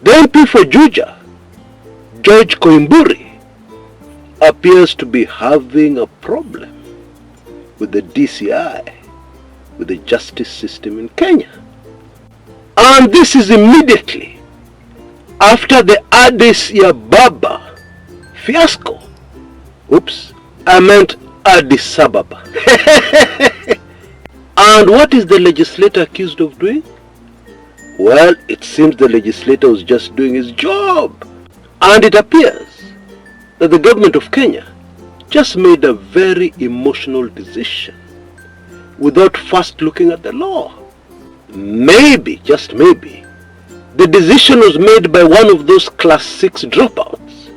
The MP for Juja, George Koimburi, appears to be having a problem with the DCI, with the justice system in Kenya. And this is immediately after the Addis Ababa fiasco. Oops, I meant Addis Ababa. And what is the legislator accused of doing? Well, it seems the legislator was just doing his job. And it appears that the government of Kenya just made a very emotional decision without first looking at the law. Maybe, just maybe, the decision was made by one of those class 6 dropouts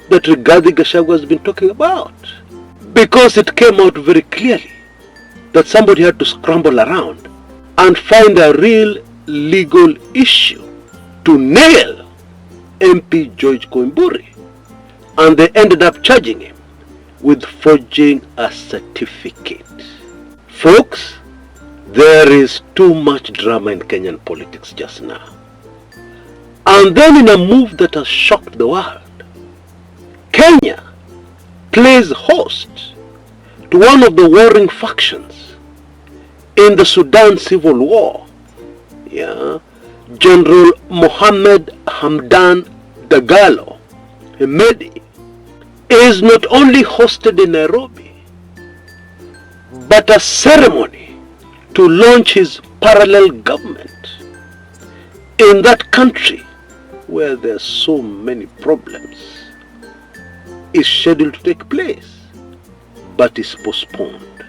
that Rigathi Gachagua has been talking about. Because it came out very clearly that somebody had to scramble around and find a real legal issue to nail MP George Koimburi. And they ended up charging him with forging a certificate. Folks, there is too much drama in Kenyan politics just now. And then in a move that has shocked the world, Kenya plays host to one of the warring factions in the Sudan civil war. General Mohammed Hamdan Dagalo, Hemedi, is not only hosted in Nairobi, but a ceremony to launch his parallel government in that country where there are so many problems is scheduled to take place, but is postponed.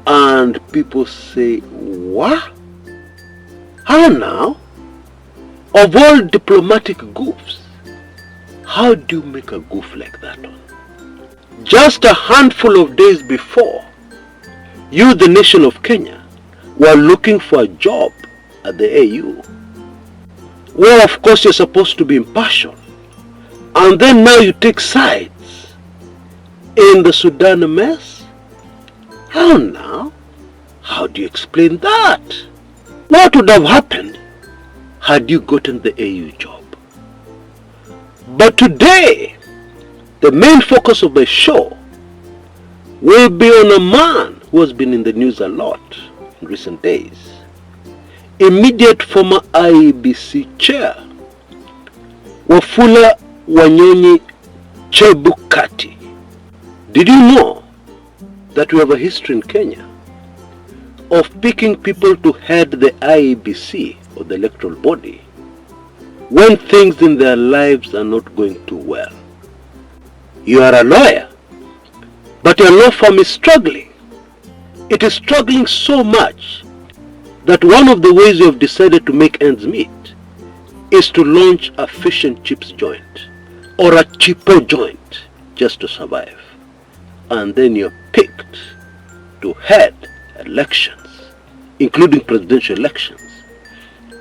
And people say, what? How now? Of all diplomatic goofs, how do you make a goof like that one? Just a handful of days before, you, the nation of Kenya, were looking for a job at the AU, where of course you're supposed to be impartial, and then now you take sides in the Sudan mess? How now? How do you explain that? What would have happened had you gotten the AU job? But today, the main focus of the show will be on a man who has been in the news a lot in recent days. Immediate former IEBC chair, Wafula Chebukati. Did you know that we have a history in Kenya of picking people to head the IEBC, or the electoral body, when things in their lives are not going too well? You are a lawyer, but your law firm is struggling. It is struggling so much that one of the ways you have decided to make ends meet is to launch a fish and chips joint, or a cheapo joint, just to survive. And then you're picked to head elections, including presidential elections,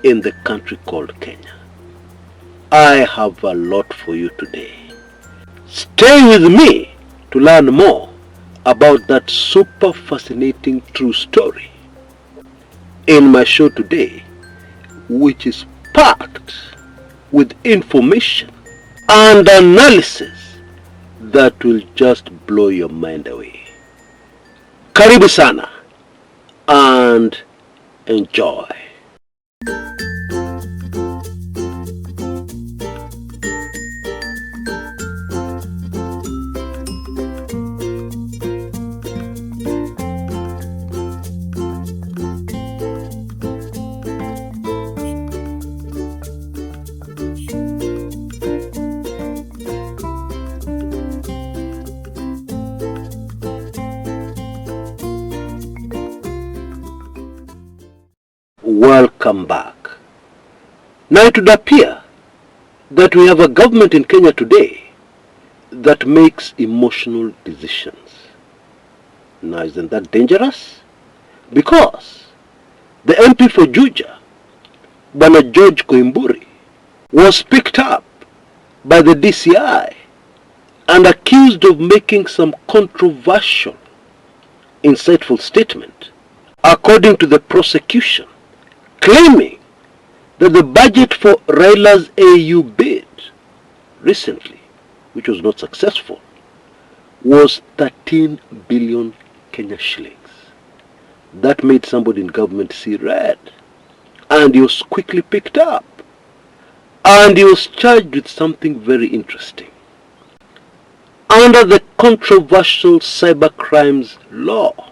in the country called Kenya. I have a lot for you today. Stay with me to learn more about that super fascinating true story in my show today, which is packed with information and analysis that will just blow your mind away. Karibu sana and enjoy. Welcome back. Now it would appear that we have a government in Kenya today that makes emotional decisions. Now isn't that dangerous? Because the MP for Juja, Bwana George Koimburi, was picked up by the DCI and accused of making some controversial, insightful statement, according to the prosecution, claiming that the budget for Raila's AU bid recently, which was not successful, was 13 billion Kenya shillings. That made somebody in government see red, and he was quickly picked up, and he was charged with something very interesting. Under the controversial cyber crimes law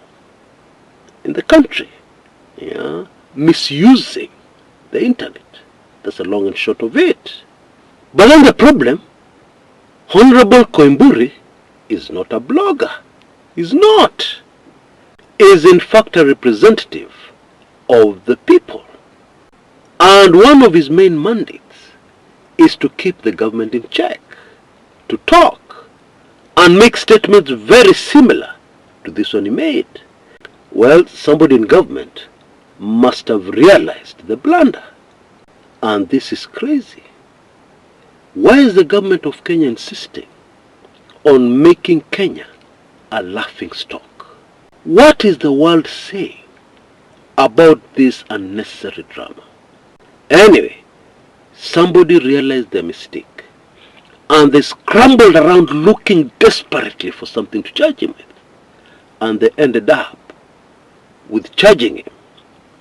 in the country, misusing the internet. That's the long and short of it. But then the problem, Honorable Koimburi is not a blogger. He's not. He is in fact a representative of the people. And one of his main mandates is to keep the government in check, to talk, and make statements very similar to this one he made. Well, somebody in government must have realized the blunder. And this is crazy. Why is the government of Kenya insisting on making Kenya a laughing stock? What is the world saying about this unnecessary drama? Anyway, somebody realized their mistake, and they scrambled around looking desperately for something to charge him with. And they ended up with charging him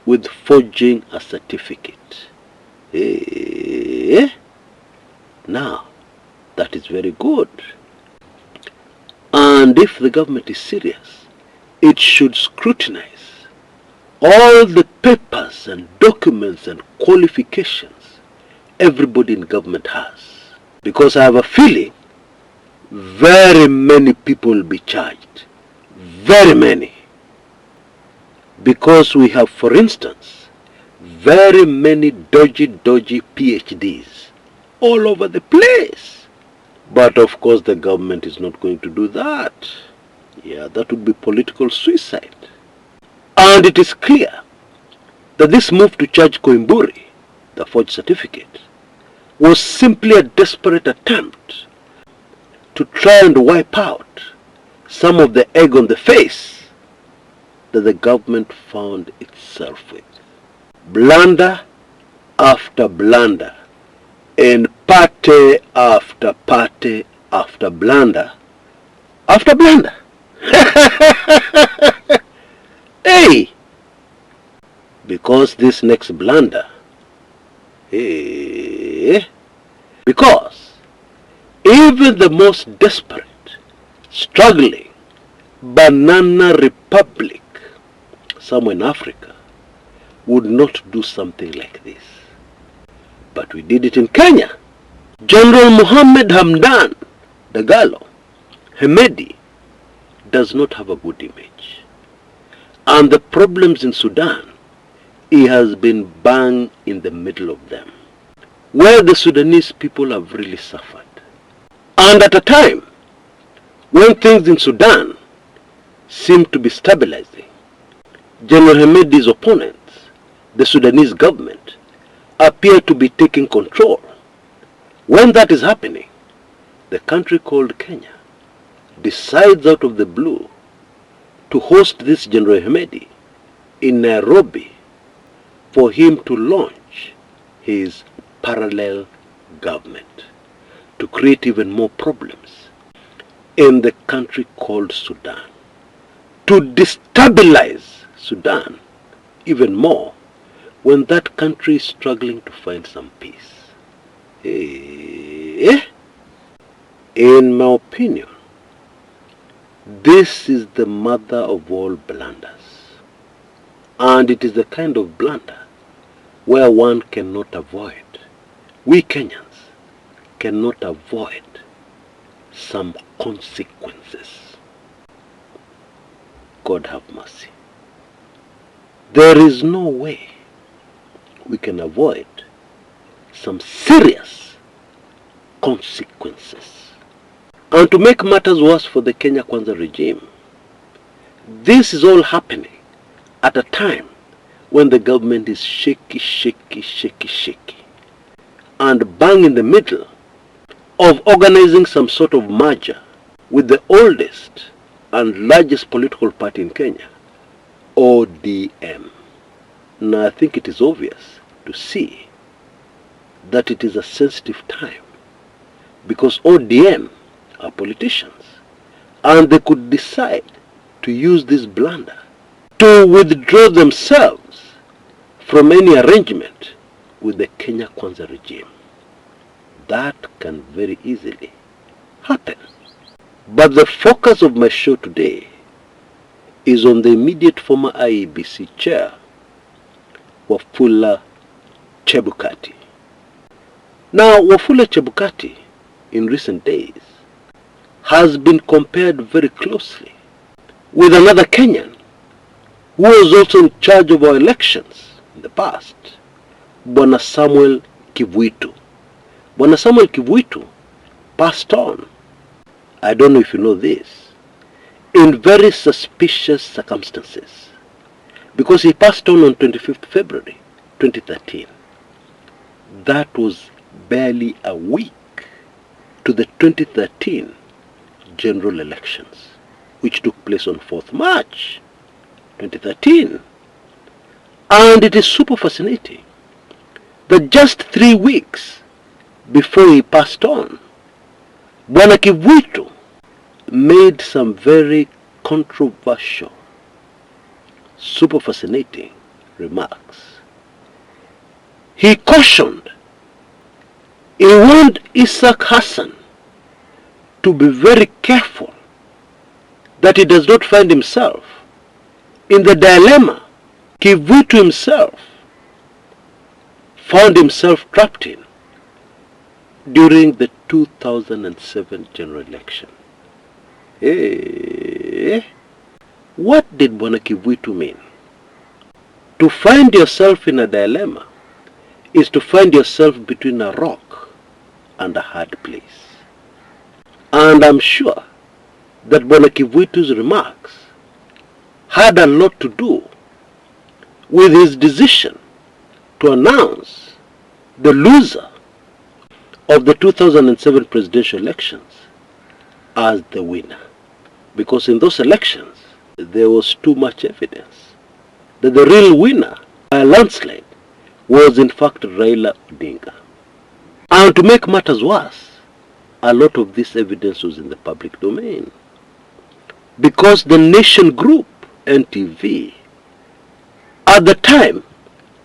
with forging a certificate. Now, that is very good. And if the government is serious, it should scrutinize all the papers and documents and qualifications everybody in government has. Because I have a feeling very many people will be charged. Very many. Because we have, for instance, very many dodgy PhDs all over the place. But of course the government is not going to do that. Yeah, that would be political suicide. And it is clear that this move to charge Koimburi, the forged certificate, was simply a desperate attempt to try and wipe out some of the egg on the face that the government found itself with. Blunder after blunder, and party after party after blunder after blunder. Hey! Because this next blunder, because even the most desperate, struggling banana republic somewhere in Africa would not do something like this. But we did it in Kenya. General Mohammed Hamdan Dagalo Hemedi does not have a good image. And the problems in Sudan, he has been bang in the middle of them, where the Sudanese people have really suffered. And at a time when things in Sudan seem to be stabilizing, General Hemedi's opponents, the Sudanese government, appear to be taking control. When that is happening, the country called Kenya decides out of the blue to host this General Hemedi in Nairobi for him to launch his parallel government, to create even more problems in the country called Sudan, to destabilize Sudan even more when that country is struggling to find some peace. In my opinion, this is the mother of all blunders, and it is the kind of blunder where one cannot avoid, we Kenyans cannot avoid some consequences. God have mercy. There is no way we can avoid some serious consequences. And to make matters worse for the Kenya Kwanza regime, this is all happening at a time when the government is shaky, and bang in the middle of organizing some sort of merger with the oldest and largest political party in Kenya, ODM. Now I think it is obvious to see that it is a sensitive time because ODM are politicians and they could decide to use this blunder to withdraw themselves from any arrangement with the Kenya Kwanza regime. That can very easily happen. But the focus of my show today is on the immediate former IEBC chair, Wafula Chebukati. Now, Wafula Chebukati, in recent days, has been compared very closely with another Kenyan who was also in charge of our elections in the past, Bwana Samuel Kivuitu. Bwana Samuel Kivuitu passed on, I don't know if you know this, in very suspicious circumstances, because he passed on 25th February 2013. That was barely a week to the 2013 general elections, which took place on 4th March 2013. And it is super fascinating that just 3 weeks before he passed on, Bwana Kivuitu made some very controversial, super fascinating remarks. He cautioned, he warned Isaac Hassan to be very careful that he does not find himself in the dilemma Kivuitu himself found himself trapped in during the 2007 general election. What did Bwana Kivuitu mean? To find yourself in a dilemma is to find yourself between a rock and a hard place. And I'm sure that Bwana Kivuitu's remarks had a lot to do with his decision to announce the loser of the 2007 presidential elections as the winner. Because in those elections, there was too much evidence that the real winner by a landslide was in fact Raila Odinga. And to make matters worse, a lot of this evidence was in the public domain. Because the Nation Group, NTV, at the time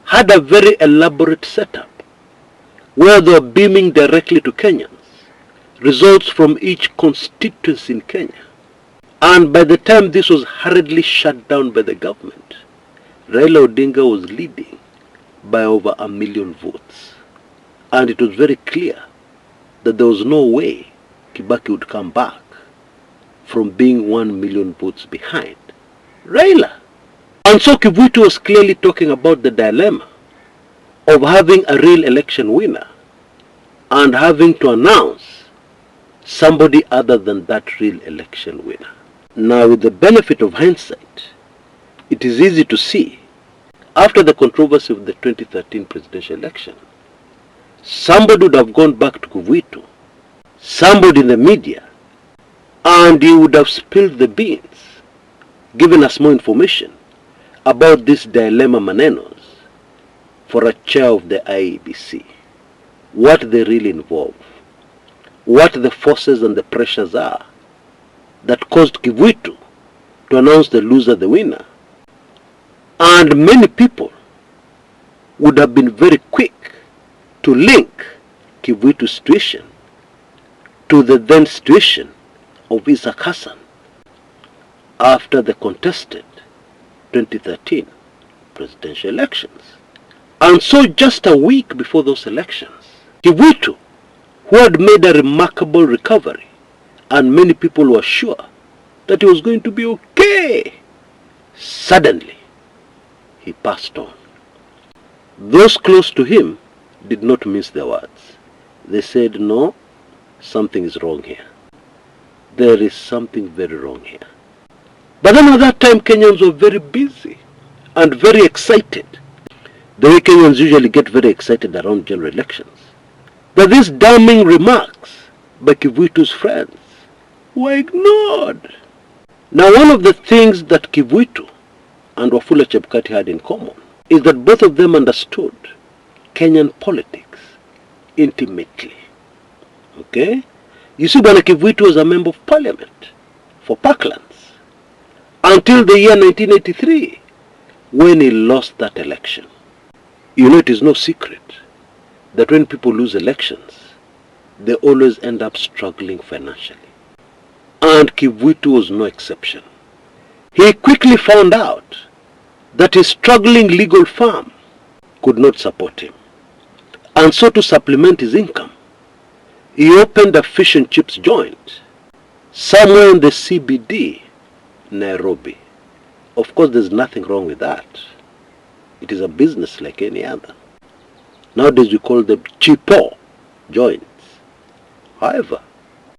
had a very elaborate setup where they were beaming directly to Kenyans results from each constituency in Kenya. And by the time this was hurriedly shut down by the government, Raila Odinga was leading by over 1 million votes. And it was very clear that there was no way Kibaki would come back from being 1 million votes behind Raila. And so Kivuitu was clearly talking about the dilemma of having a real election winner and having to announce somebody other than that real election winner. Now, with the benefit of hindsight, it is easy to see, after the controversy of the 2013 presidential election, somebody would have gone back to Kivuitu, somebody in the media, and he would have spilled the beans, given us more information about this dilemma manenos for a chair of the IEBC, what they really involve, what the forces and the pressures are that caused Kivuitu to announce the loser the winner. And many people would have been very quick to link Kivuitu's situation to the then situation of Isaac Hassan after the contested 2013 presidential elections. And so just a week before those elections, Kivuitu, who had made a remarkable recovery, and many people were sure that he was going to be okay, suddenly he passed on. Those close to him did not mince their words. They said, no, something is wrong here. There is something very wrong here. But then at that time, Kenyans were very busy and very excited. The way Kenyans usually get very excited around general elections. That these damning remarks by Kivuitu's friends were ignored. Now, one of the things that Kivuitu and Wafula Chebukati had in common is that both of them understood Kenyan politics intimately. Okay? You see, Bwana Kivuitu was a member of parliament for Parklands until the year 1983 when he lost that election. You know, it is no secret that when people lose elections, they always end up struggling financially. And Kivuitu was no exception. He quickly found out that his struggling legal firm could not support him. And so to supplement his income, he opened a fish and chips joint somewhere in the CBD, Nairobi. Of course, there's nothing wrong with that. It is a business like any other. Nowadays we call them cheapo joints. However,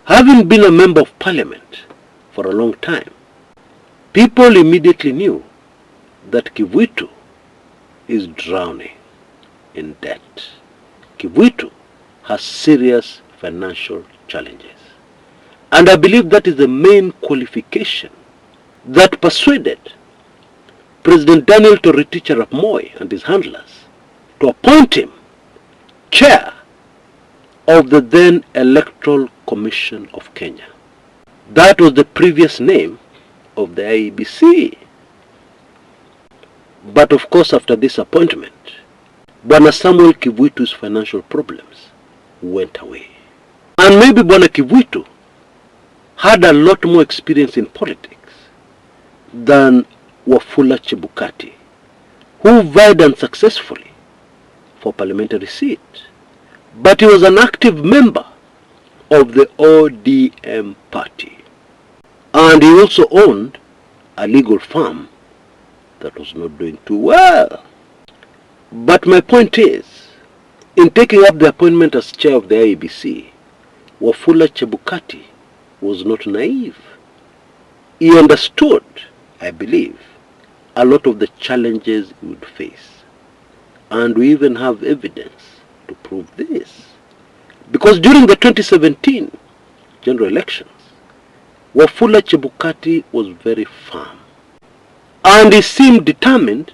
having been a member of parliament for a long time, people immediately knew that Kivuitu is drowning in debt. Kivuitu has serious financial challenges. And I believe that is the main qualification that persuaded President Daniel Toroitich arap Moi and his handlers to appoint him chair of the then Electoral Commission of Kenya. That was the previous name of the IEBC. But of course, after this appointment, Bwana Samuel Kivuitu's financial problems went away. And maybe Bwana Kivuitu had a lot more experience in politics than Wafula Chebukati, who vied unsuccessfully for parliamentary seat. But he was an active member of the ODM party. And he also owned a legal firm that was not doing too well. But my point is, in taking up the appointment as chair of the IEBC, Wafula Chebukati was not naive. He understood, I believe, a lot of the challenges he would face. And we even have evidence to prove this. Because during the 2017 general elections, Wafula Chebukati was very firm. And he seemed determined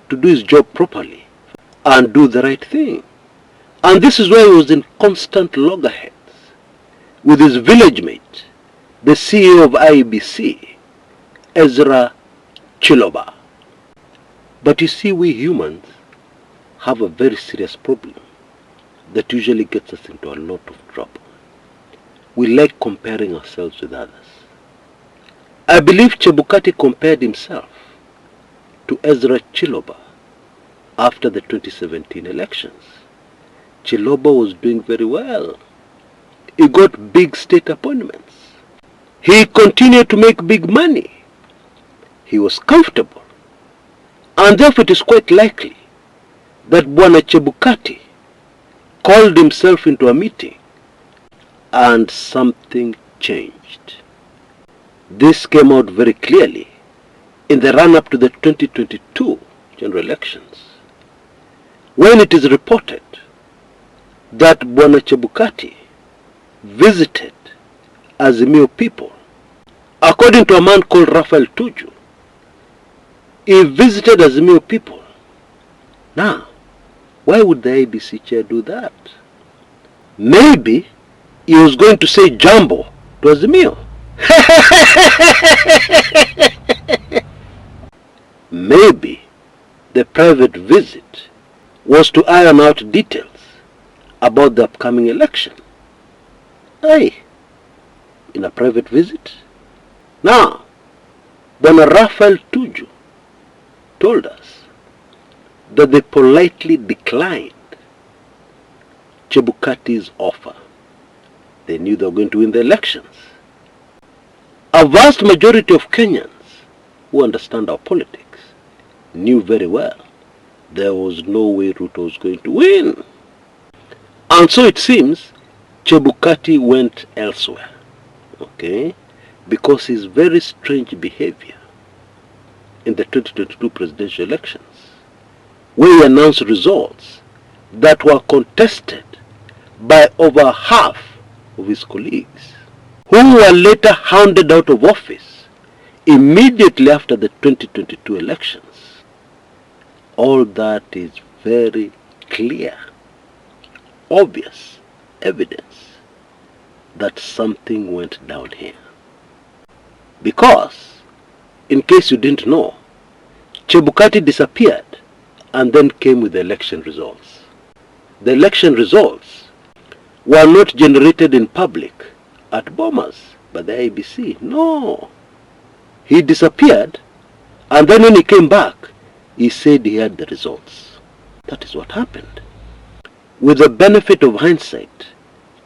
to do his job properly and do the right thing. And this is why he was in constant loggerheads with his village mate, the CEO of IEBC, Ezra Chiloba. But you see, we humans have a very serious problem that usually gets us into a lot of trouble. We like comparing ourselves with others. I believe Chebukati compared himself to Ezra Chiloba after the 2017 elections. Chiloba was doing very well. He got big state appointments. He continued to make big money. He was comfortable. And therefore it is quite likely that Bwana Chebukati called himself into a meeting and something changed. This came out very clearly in the run-up to the 2022 general elections, when it is reported that Bwana Chebukati visited Azimio people. According to a man called Raphael Tuju, he visited Azimio people. Now, why would the IEBC chair do that? Maybe he was going to say jambo to Azimio. Maybe the private visit was to iron out details about the upcoming election. Aye, in a private visit. Now, Bwana Raphael Tuju told us that they politely declined Chebukati's offer. They knew they were going to win the elections. A vast majority of Kenyans who understand our politics knew very well there was no way Ruto was going to win. And so it seems Chebukati went elsewhere, okay, because his very strange behavior in the 2022 presidential elections, where he announced results that were contested by over half of his colleagues, who were later hounded out of office immediately after the 2022 elections. All that is very clear. obvious evidence that something went down here. Because, in case you didn't know, Chebukati disappeared and then came with the election results. The election results were not generated in public at Bomas by the IEBC. No. He disappeared, and then when he came back, he said he had the results. That is what happened. With the benefit of hindsight,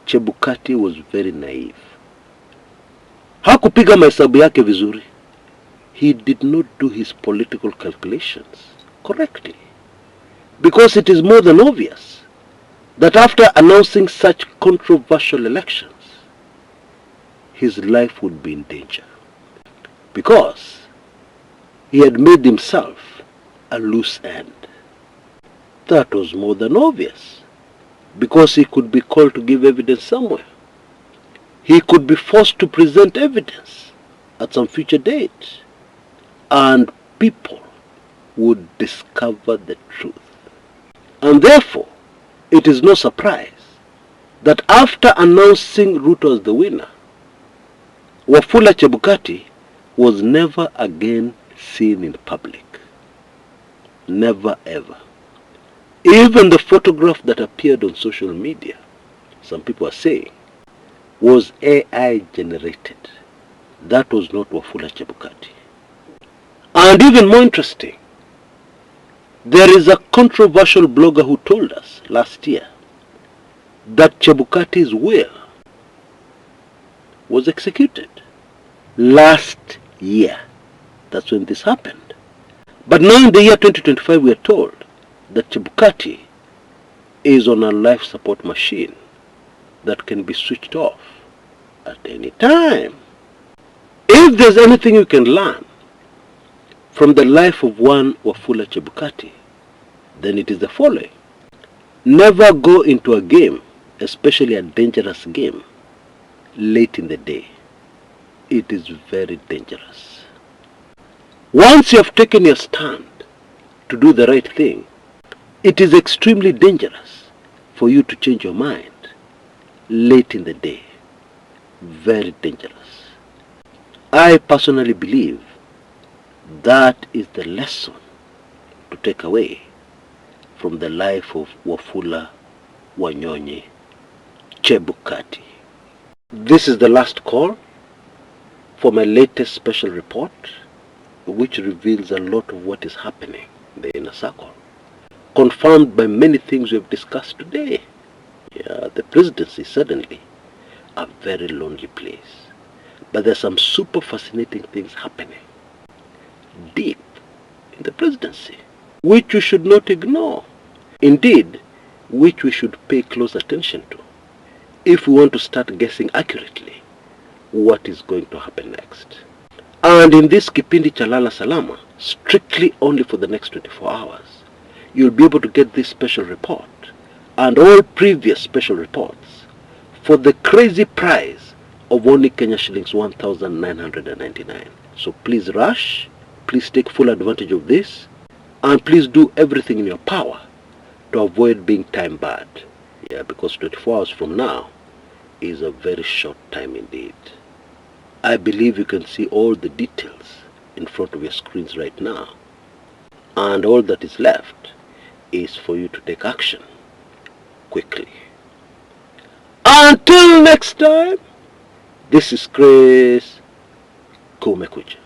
Chebukati was very naive. Hakupiga mahesabu yake vizuri. He did not do his political calculations correctly. Because it is more than obvious that after announcing such controversial elections, his life would be in danger. Because he had made himself a loose end. That was more than obvious. Because he could be called to give evidence somewhere. He could be forced to present evidence at some future date. And people would discover the truth. And therefore, it is no surprise that after announcing Ruto as the winner, Wafula Chebukati was never again seen in public. Never ever. Even the photograph that appeared on social media, some people are saying, was AI generated. That was not Wafula Chebukati. And even more interesting, there is a controversial blogger who told us last year that Chebukati's will was executed. Last year. That's when this happened. But now in the year 2025 we are told that Chebukati is on a life support machine that can be switched off at any time. If there's anything you can learn from the life of one Wafula Chebukati, then it is the following. Never go into a game, especially a dangerous game, late in the day. It is very dangerous. Once you have taken your stand to do the right thing, it is extremely dangerous for you to change your mind late in the day. Very dangerous. I personally believe that is the lesson to take away from the life of Wafula Wanyonyi Chebukati. This is the last call for my latest special report, which reveals a lot of what is happening in the inner circle, confirmed by many things we have discussed today. Yeah, the presidency is suddenly a very lonely place, but there's some super fascinating things happening deep in the presidency, which we should not ignore. Indeed, which we should pay close attention to if we want to start guessing accurately what is going to happen next. And in this Kipindi Chalala Salama, strictly only for the next 24 hours, you'll be able to get this special report and all previous special reports for the crazy price of only Kenya shillings 1,999. So please rush, please take full advantage of this, and please do everything in your power to avoid being time barred. Yeah, because 24 hours from now is a very short time indeed. I believe you can see all the details in front of your screens right now. And all that is left is for you to take action quickly. Until next time, this is Chris Kumekucha.